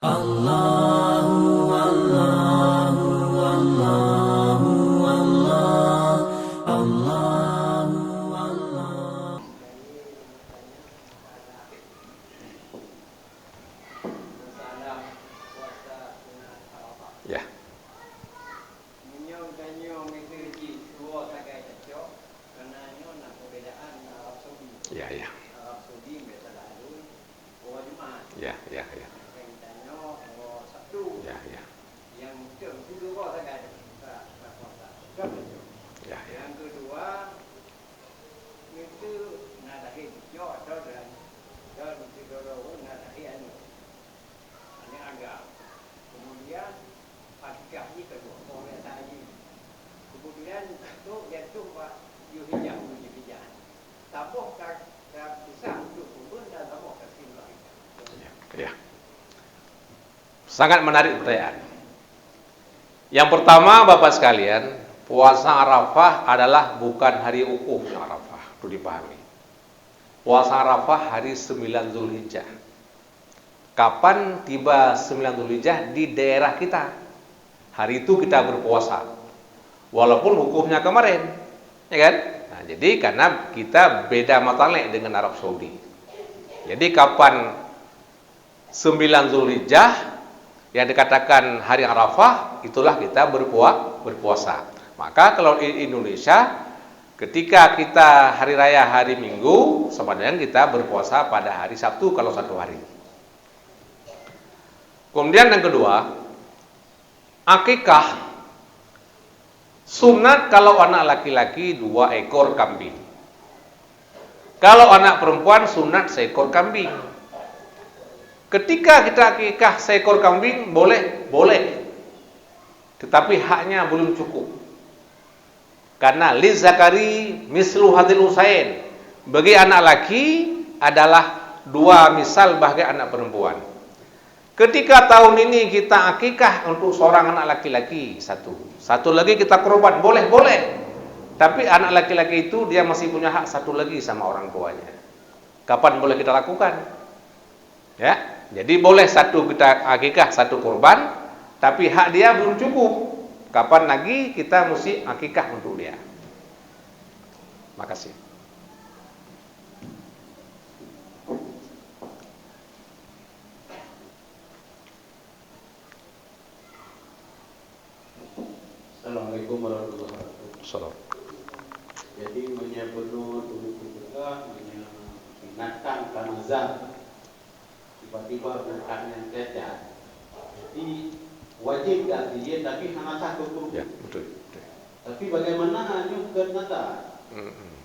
Allahu Allahu Allahu Allah Allahu Allah. Ya. Ya, ya. Ya, ya, ya. Ya, ya. Ya, ya. Yang kedua itu nadahin yo dan didorong nadahin ini agak kemudian pascahnya kedua oleh tadi kemudian itu yaitu Pak Yuhijah tabuh tak bisa untuk turun dan tabuh kesimpulan. Ya. Sangat menarik pertanyaan. Yang pertama, Bapak sekalian, puasa Arafah adalah bukan hari wukuf Arafah, itu dipahami. Puasa Arafah hari 9 Zulhijjah. Kapan tiba 9 Zulhijjah di daerah kita? Hari itu kita berpuasa. Walaupun hukumnya kemarin, ya kan? Nah, jadi karena kita beda matalik dengan Arab Saudi. Jadi kapan 9 Zulhijjah yang dikatakan hari Arafah, itulah kita berpuasa. Maka kalau di Indonesia, ketika kita hari raya hari Minggu, sama dengan kita berpuasa pada hari Sabtu kalau satu hari. Kemudian yang kedua, akikah sunat kalau anak laki-laki 2 ekor kambing. Kalau anak perempuan sunat seekor kambing. Ketika kita akikah seekor kambing boleh. Tetapi haknya belum cukup. Karena liz zakari mislu hadil usain. Bagi anak laki adalah 2 misal bagi anak perempuan. Ketika tahun ini kita akikah untuk seorang anak laki-laki satu lagi kita korban, boleh. Tapi anak laki-laki itu dia masih punya hak satu lagi sama orang tuanya. Kapan boleh kita lakukan? Ya, jadi boleh satu kita akikah satu korban, tapi hak dia belum cukup. Kapan lagi kita mesti akikah untuk dia? Makasih. Assalamualaikum warahmatullahi wabarakatuh. Salam. Jadi menyebut dulu juga mengingatkan kanazan tiba-tiba bukan yang cacat. Jadi wajib tak dia tapi hanya satu grup. Ya, betul. Tapi bagaimana nyukur nata?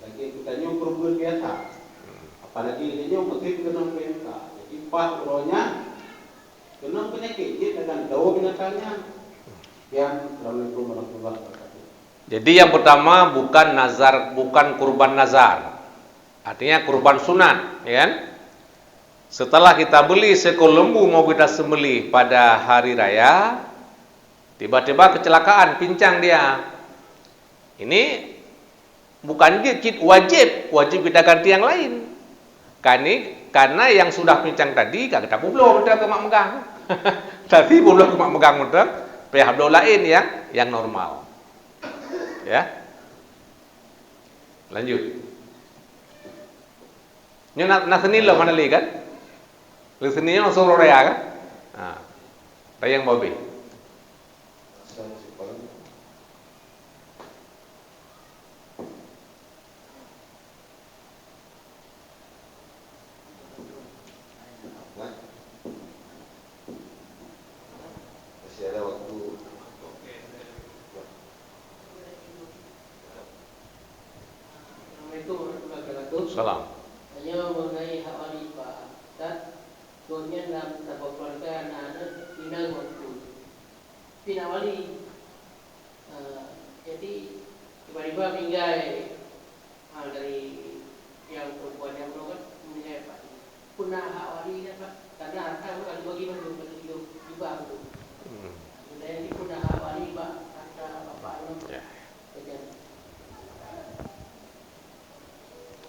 Lagi kita nyukur biasa. Apalagi dia mesti kena PMK. Jadi 4 rohnya kena penyakit dia dengan daun binatangnya. Yang Assalamualaikum warahmatullahi wabarakatuh. Jadi yang pertama bukan nazar, bukan kurban nazar. Artinya kurban sunat, ya kan? Setelah kita beli seekor lembu mau kita sembelih pada hari raya, tiba-tiba kecelakaan, pincang dia. Ini bukan dikit, wajib kita ganti yang lain. Karena yang sudah pincang tadi kita belum ke mak megang. Tadi belum ke mak megang mudah. Pihak lain yang normal. Ya. Lanjut. Nyo nak senilo mana lagi kan? Senilnya langsung raya kan? Nah. Rayang babi. Masih ada waktu. Assalamualaikum warahmatullahi wabarakatuh. Salam. Hanya mengenai hak wanita dan tuanya dalam tabak keluarga anak-anak pindah waktu pindah wali. Jadi tiba-tiba meninggal dari yang perempuan yang belum meninggal Pak. Punah hak wali ya Pak. Karena harta bukan dibagi belum juga itu. Kemudian ini punah hak wali Pak. Harta bapak Ya. Betul.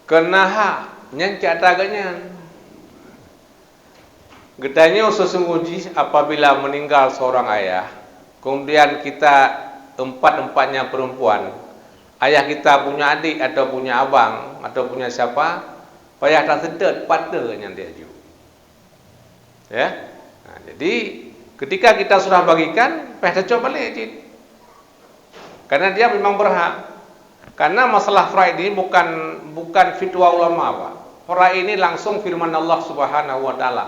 Kenaha nyang cata ganyan. Getanya sesungguhnya apabila meninggal seorang ayah, kemudian kita empat-empatnya perempuan, ayah kita punya adik atau punya abang atau punya siapa, payah tak sedut partnernya dia juga. Ya. Nah, jadi ketika kita sudah bagikan, payah coba balik je. Karena dia memang berhak. Karena masalah faraid ini bukan fitwa ulama, Pak. Faraid ini langsung firman Allah Subhanahu wa taala.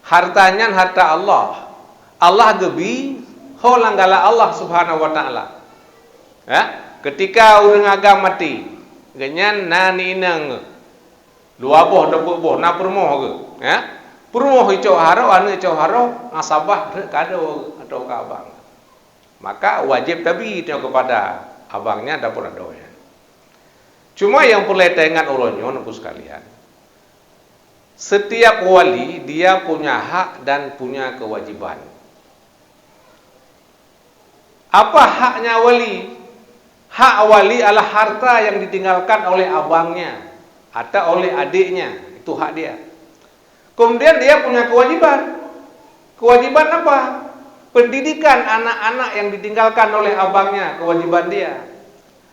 Hartanya harta Allah. Allah gebi holanggala Allah Subhanahu wa taala. Ya, ketika orang agam mati, ganyan nani inang. Dua boh dapur boh na permoh ke. Ya. Permoh icau haro anu icau haro ngasabah kado atau ke abang. Maka wajib tabi itu kepada abangnya dapur ado ya. Cuma yang perlu ingat uronyo nunggu sekalian. Setiap wali dia punya hak dan punya kewajiban. Apa haknya wali? Hak wali adalah harta yang ditinggalkan oleh abangnya atau oleh adiknya. Itu hak dia. Kemudian dia punya kewajiban. Kewajiban apa? Pendidikan anak-anak yang ditinggalkan oleh abangnya. Kewajiban dia.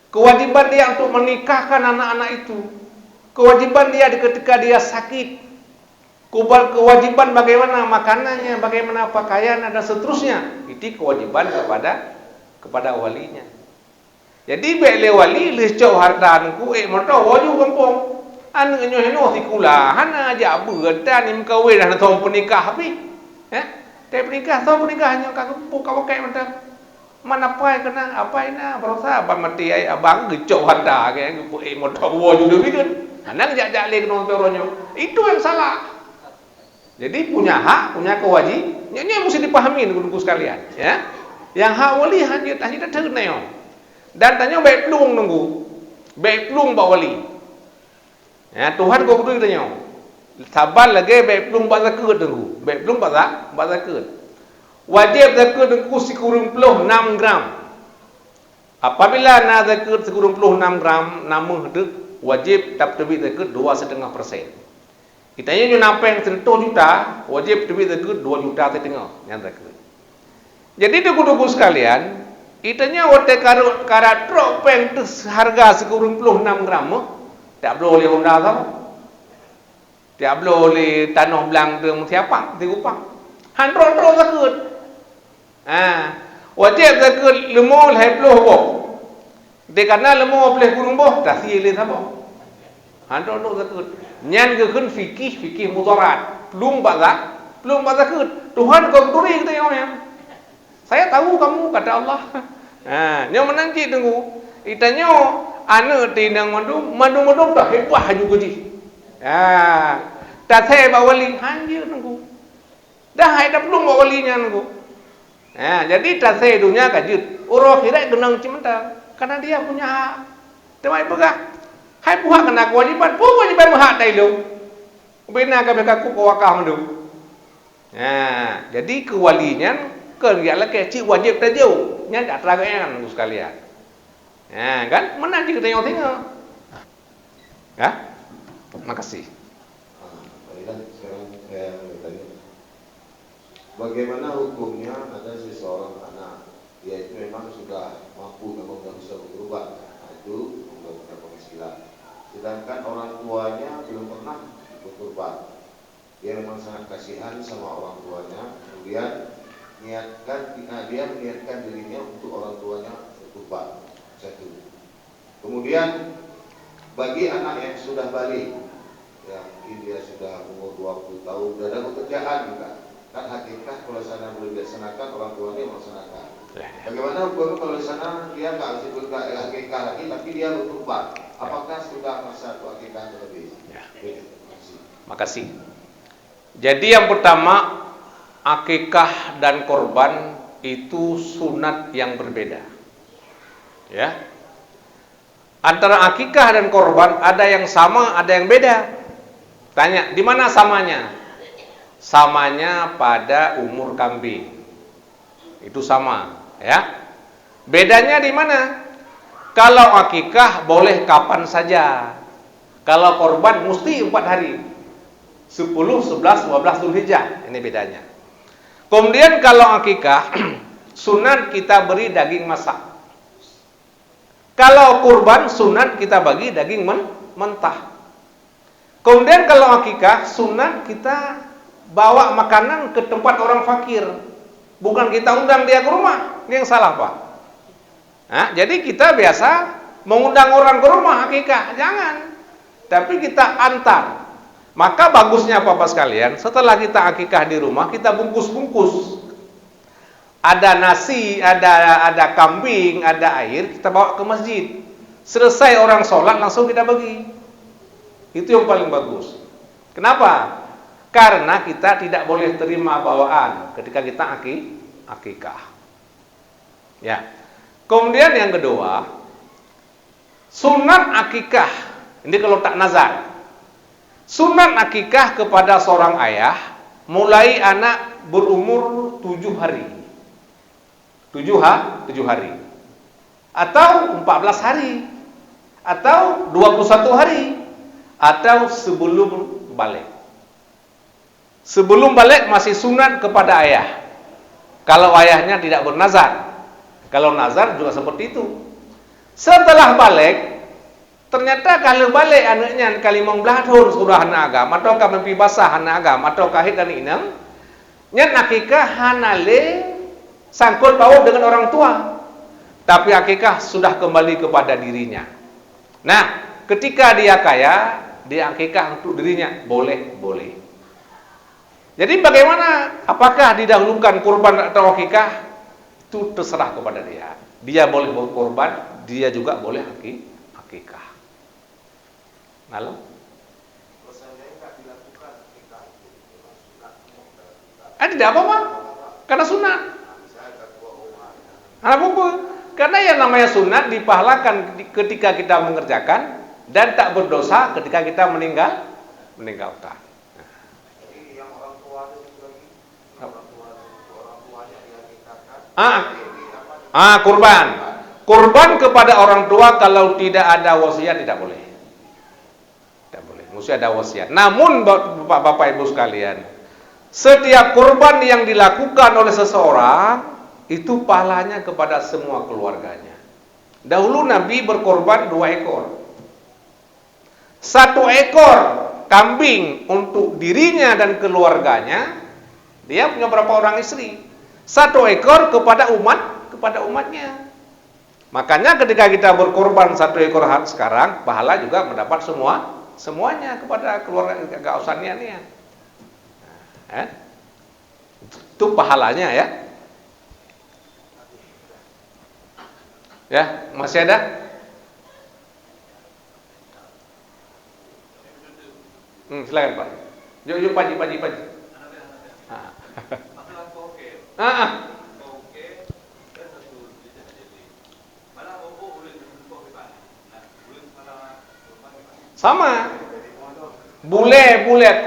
Kewajiban dia untuk menikahkan anak-anak itu. Kewajiban dia ketika dia sakit. Kewajiban bagaimana makanannya, bagaimana pakaian dan seterusnya. Itu kewajiban kepada walinya. Jadi bele wali lecok harta anku merta waju kampung. Anu nyo heno sikula, hana aja berdan im kawe dah tong penikah api. Ya? Teh penikah tong penikahnya kagak buka pakai mentah. Mana pai kena apa ina berosa apa mati ai abang gecok harta ke merta waju deui kan. Hana jak-jak le kena peronyo. Itu yang salah. Jadi punya hak, punya kewajiban. Ini mesti dipahami guru-guru sekalian, ya. Yang hak wali hanya terneon. Dan tanya baik pelung nunggu. Baik pelung bak wali. Ya, Tuhan kau kudu tanya. Sabar lagi baik pelung bak zakat nunggu. Baik pelung bak zakat. Wajib zakat nunggu sekurang 6 gram. Apabila nak zakat sekurang 6 gram, nama hedek wajib tapi zakat 2,5%. Kita ini napeng 100 juta, wajib duit zakat 2 juta setengah yang zakat. Jadi dugu-dugu sekalian, itanya wote karat tropeng harga sekurang 6 gram, tak boleh honda sama. Tak boleh tanah belang tu siapa, digupang. Handro zakat. Wajib zakat lemol 20 boh. Dekana lemol boleh kurung boh, tak silih sama. Handro zakat. Nyan ke kun fikih mudarat belum zakat Tuhan kau turi kita yang saya tahu kamu kata Allah nyo menanti tunggu itanyo anu tinang mandu dah hebah juga ji tak saya bawa wali hanjir tunggu dah ada belum bawa walinya tunggu jadi tak saya dunia kajut orang kira genang cimenta karena dia punya hak temai pegah. Hai puhak kena kewajiban, kewajiban hak tai lu. Bina ka beka ku wakah mandu. Jadi kewalinya kan dia lah kecil wajib tajau. Nya dak teragayan sekalian. Kan menang kita tengok-tengok. Ya? Makasih. Baiklah, sekarang saya bertanya. Bagaimana hukumnya ada seseorang anak dia itu memang sudah mampu namun tidak bisa berubah. Itu menggunakan penghasilan. Sedangkan orang tuanya belum pernah berkorban. Dia memang sangat kasihan sama orang tuanya. Kemudian dia meniatkan dirinya untuk orang tuanya berkorban. Satu. Kemudian bagi anak yang sudah balik, ya mungkin dia sudah umur 20 tahun, sudah ada pekerjaan juga. Kan hakikat kalau sana boleh dilaksanakan, orang tuanya melaksanakan. Bagaimana hukumnya kalau di sana dia nggak disebut akikah lagi, tapi dia berkorban? Apakah sudah masa akikah terlebih? Ya. Makasih. Jadi yang pertama, akikah dan korban itu sunat yang berbeda. Ya. Antara akikah dan korban ada yang sama, ada yang beda. Tanya, di mana samanya? Samanya pada umur kambing. Itu sama, ya. Bedanya di mana? Kalau akikah boleh kapan saja. Kalau korban mesti 4 hari. 10, 11, 12 Zulhijjah. Ini bedanya. Kemudian kalau akikah sunat kita beri daging masak. Kalau kurban sunat kita bagi daging mentah. Kemudian kalau akikah sunat kita bawa makanan ke tempat orang fakir. Bukan kita undang dia ke rumah. Ini yang salah, Pak. Nah, jadi kita biasa mengundang orang ke rumah akikah, jangan. Tapi kita antar. Maka bagusnya Bapak sekalian, setelah kita akikah di rumah, kita bungkus-bungkus. Ada nasi, ada kambing, ada air, kita bawa ke masjid. Selesai orang sholat, langsung kita bagi. Itu yang paling bagus. Kenapa? Karena kita tidak boleh terima bawaan ketika kita akikah. Ya. Kemudian yang kedua, sunat akikah. Ini kalau tak nazar. Sunat akikah kepada seorang ayah mulai anak berumur 7 hari. 7 hari. Atau 14 hari. Atau 21 hari. Atau sebelum balik. Sebelum balik masih sunat kepada ayah. Kalau ayahnya tidak bernazar. Kalau nazar juga seperti itu. Setelah balik, ternyata kalau balik anaknya kali 15 tahun sudah anak agam, atau mimpi basah anak agam, atau kahit dan inang, nyat akikah hanale sangkut paut dengan orang tua. Tapi akikah sudah kembali kepada dirinya. Nah, ketika dia kaya, dia akikah untuk dirinya, boleh. Jadi bagaimana? Apakah didahulukan kurban atau akikah? Itu terserah kepada dia. Dia boleh berkorban, dia juga boleh akikah. Lalu? Tidak apa-apa, karena sunat. Karena yang namanya sunat dipahlakan ketika kita mengerjakan dan tak berdosa ketika kita meninggalkan. Kurban. Kurban kepada orang tua kalau tidak ada wasiat tidak boleh. Tidak boleh. Mesti ada wasiat. Namun Bapak Ibu sekalian, setiap kurban yang dilakukan oleh seseorang itu pahalanya kepada semua keluarganya. Dahulu Nabi berkorban 2 ekor. 1 ekor kambing untuk dirinya dan keluarganya. Dia punya berapa orang istri? 1 ekor kepada umatnya. Makanya ketika kita berkorban 1 ekor sekarang, pahala juga mendapat semuanya kepada keluarga, gak usah niat. Itu pahalanya ya. Ya, masih ada? Silakan Pak. Yuk Pak Haji. Sama. Bule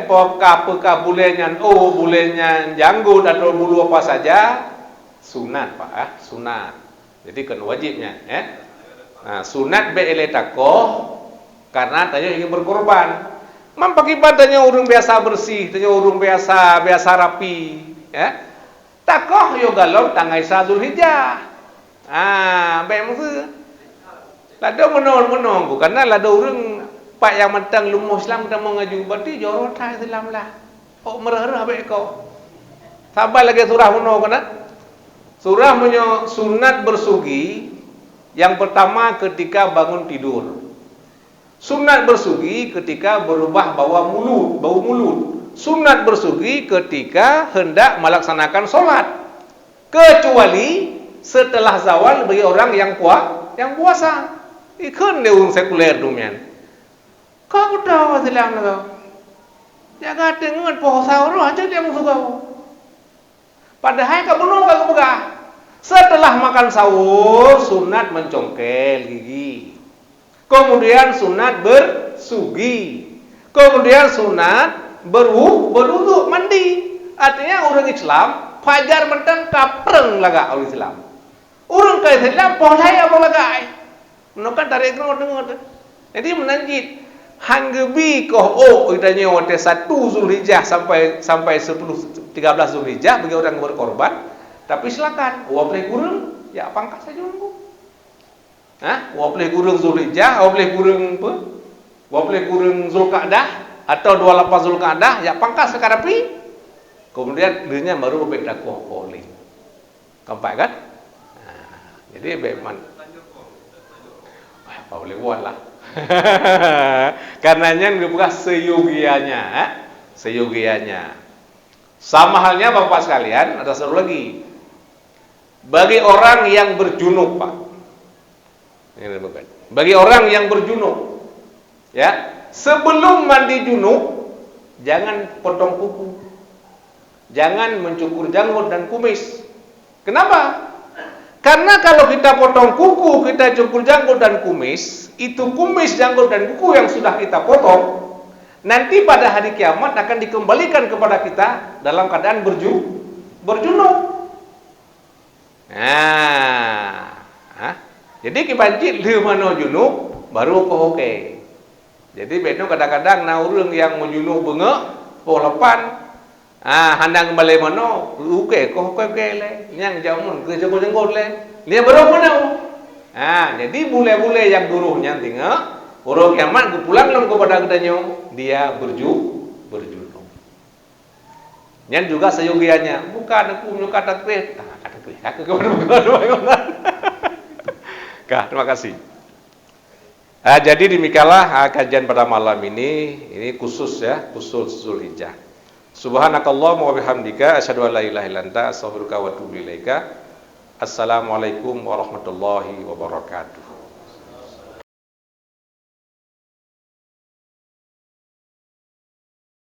apakah bulenya bulenya janggut atau bulu apa saja sunat Pak, sunat. Jadi kan wajibnya ya. Nah, sunat be'ele takoh karena tanya ingin berkorban. Mampakiban tanya urung biasa bersih, tanya urung biasa rapi ya. Takoh yo galau tanggai Zulhijjah. Baik maksud. Lado menunggu karena lado urung pak yang mentang lumuh Islam kita mau ngaju berarti jorot Islam lah. Oh merah baik kau. Sabar lagi surah menunggu kan? Surah sunat bersugi. Yang pertama ketika bangun tidur. Sunat bersugi ketika berubah bau mulut. Sunat bersugi ketika hendak melaksanakan sholat. Kecuali setelah zawal bagi orang yang puasa. Ikan deung sekuler dumian. Kau tahu silang na kau. Jaga tengen poho sahur aja dia musuh kau. Padahal kau belum kau buka. Setelah makan sahur sunat mencongkel gigi. Kemudian sunat bersugi. Kemudian sunat berwudu mandi. Artinya orang Islam fajar mentang kapreng laga orang Islam. Orang kaya Islam poho saya apa laga. Menukan tarik dengar. Jadi menanjit. hanggebi koh itanya wate 1 Zulhijjah sampai 10 13 Zulhijjah bagi orang yang berkorban, tapi silakan boleh kurang ya pangkas saja nunggu. Boleh kurang Zulhijjah, boleh kurang apa? Boleh kurang Zulqa'dah atau 28 Zulqa'dah ya pangkas sekarapi. Kemudian dirinya baru beda boleh. Kampak kan? Jadi beman. Apa boleh buat lah. Karenanya dibuka seyogianya, seyogianya. Sama halnya Bapak sekalian, ada satu lagi. Bagi orang yang berjunub, Pak. Ini bukan. Bagi orang yang berjunub, ya, sebelum mandi junub jangan potong kuku. Jangan mencukur janggut dan kumis. Kenapa? Karena kalau kita potong kuku, kita cukur janggut dan kumis, itu kumis, janggut dan kuku yang sudah kita potong, nanti pada hari kiamat akan dikembalikan kepada kita dalam keadaan berjunub. Jadi kibancit di mana junub baru oke. Jadi betul kadang-kadang orang yang menjunub bengek, lepan, handang balik mana, oke le, yang jamun ke jenggot le, dia baru mana? Jadi bule-bule yang duruhnya tinggal, orang kiamat pulang kepada katanya dia berjunub. Yang juga seyogianya, bukan aku kata kue, aku kemana? Terima kasih. Jadi demikianlah kajian pada malam ini khusus ya, khusus Zulhijjah. Subhanakallahumma wa bihamdika asyhadu an la ilaha illa anta astaghfiruka wa atubu ilaika. Assalamualaikum warahmatullahi wabarakatuh.